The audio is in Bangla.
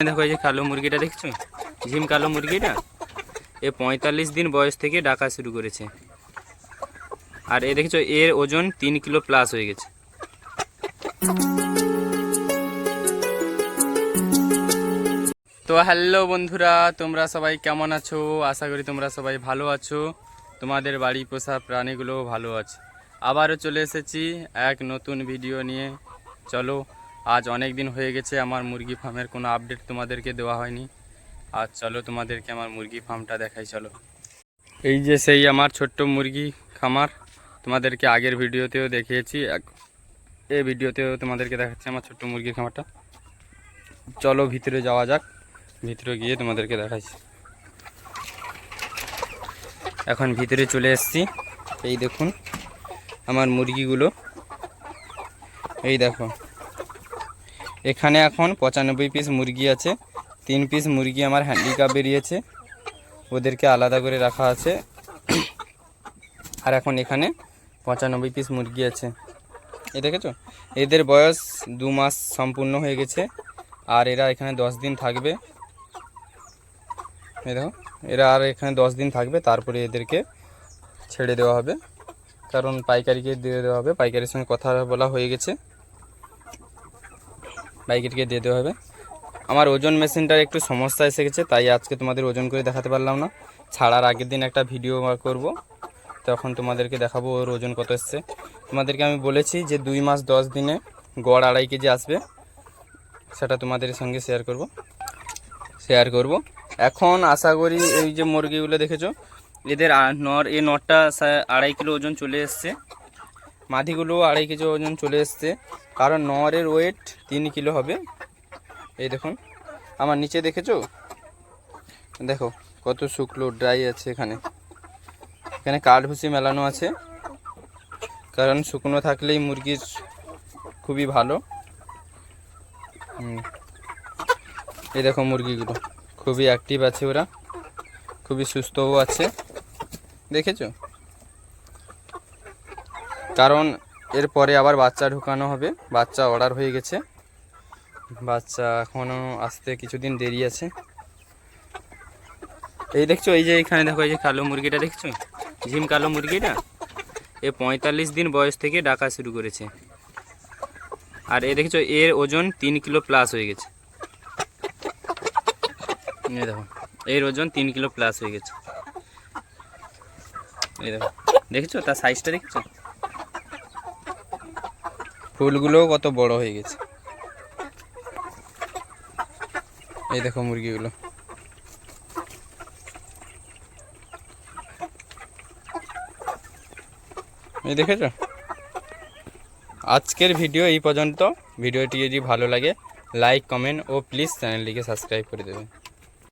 দেখো এই যে কালো মুরগিটা দেখছো, ঝিম কালো মুরগিটা এ 45 দিন বয়স থেকে ডাকা শুরু করেছে। আর এ দেখছো এর ওজন 3 কিলো প্লাস হয়ে গেছে। তো হ্যালো বন্ধুরা, তোমরা সবাই কেমন আছো? আশা করি তোমরা সবাই ভালো আছো, তোমাদের বাড়ি পোষা প্রাণীগুলো ভালো আছে। আবারও চলে এসেছি এক নতুন ভিডিও নিয়ে। চলো, আজ অনেক দিন হয়ে গেছে আমার মুরগি ফার্মের কোনো আপডেট তোমাদেরকে দেওয়া হয়নি। আজ চলো তোমাদেরকে আমার মুরগি ফার্মটা দেখাই। চলো, এই যে সেই আমার ছোট্ট মুরগি খামার, তোমাদেরকে আগের ভিডিওতেও দেখিয়েছি, এই ভিডিওতেও তোমাদেরকে দেখাচ্ছি আমার ছোট্ট মুরগির খামারটা। চলো ভিতরে যাওয়া যাক, ভিতরে গিয়ে তোমাদেরকে দেখাচ্ছি। এখন ভিতরে চলে এসেছি। এই দেখুন আমার মুরগিগুলো, এই দেখো এখানে এখন 95 পিস মুরগি আছে। 3 পিস মুরগি আমার হ্যান্ডিক্যাপ বেরিয়েছে, ওদেরকে আলাদা করে রাখা আছে। আর এখন এখানে 95 পিস মুরগি আছে। এই দেখেছো, এদের বয়স 2 মাস সম্পূর্ণ হয়ে গেছে। আর এরা এখানে 10 দিন থাকবে। এই দেখো, এরা আর এখানে 10 দিন থাকবে, তারপরে এদেরকে ছেড়ে দেওয়া হবে, কারণ পাইকারিকে দিয়ে দেওয়া হবে। পাইকারির সঙ্গে কথা বলা হয়ে গেছে, পাইকারিকে দিয়ে দেওয়া হবে। আমার ওজন মেশিনটার একটু সমস্যা এসে গেছে, তাই আজকে তোমাদের ওজন করে দেখাতে পারলাম না। ছাড়ার আগের দিন একটা ভিডিও করব, তখন তোমাদেরকে দেখাবো ওর ওজন কত এসছে। তোমাদেরকে আমি বলেছি যে 2 মাস 10 দিনে গড় 2.5 কেজি আসবে, সেটা তোমাদের সঙ্গে শেয়ার করব। এখন আশা করি এই যে মুরগিগুলো দেখেছো, এদের নরটা 2.5 কিলো ওজন চলে এসছে, মাদিগুলো 2.5 কেজি ওজন চলে এসছে, কারণ নরের ওয়েট 3 কিলো হবে। এই দেখুন আমার নিচে দেখেছো, দেখো কত শুকনো ড্রাই আছে। এখানে কাঠভুসি মেলানো আছে, কারণ শুকনো থাকলেই মুরগির খুবই ভালো। এই দেখো মুরগিগুলো খুবই অ্যাক্টিভ আছে, ওরা খুবই সুস্থও আছে, দেখেছো। কারণ এরপরে আবার বাচ্চা ঢুকানো হবে, বাচ্চা অর্ডার হয়ে গেছে, বাচ্চা এখনও আসতে কিছুদিন দেরি আছে। এই দেখছো, এই যে এখানে দেখো এই যে কালো মুরগিটা দেখছো, ঝিম কালো মুরগিটা এ 45 দিন বয়স থেকে ডাকা শুরু করেছে। আর এ দেখছো এর ওজন 3 কিলো প্লাস হয়ে গেছে। এই দেখো এর ওজন 3 কিলো প্লাস হয়ে গেছে। এই দেখো, দেখেছো তার সাইজটা দেখছো, ফুলগুলোও কত বড় হয়ে গেছে। এই দেখো মুরগিগুলো, এই দেখেছো। আজকের ভিডিও এই পর্যন্ত। ভিডিওটি যদি ভালো লাগে লাইক, কমেন্ট ও প্লিজ চ্যানেলটিকে সাবস্ক্রাইব করে দেবেন।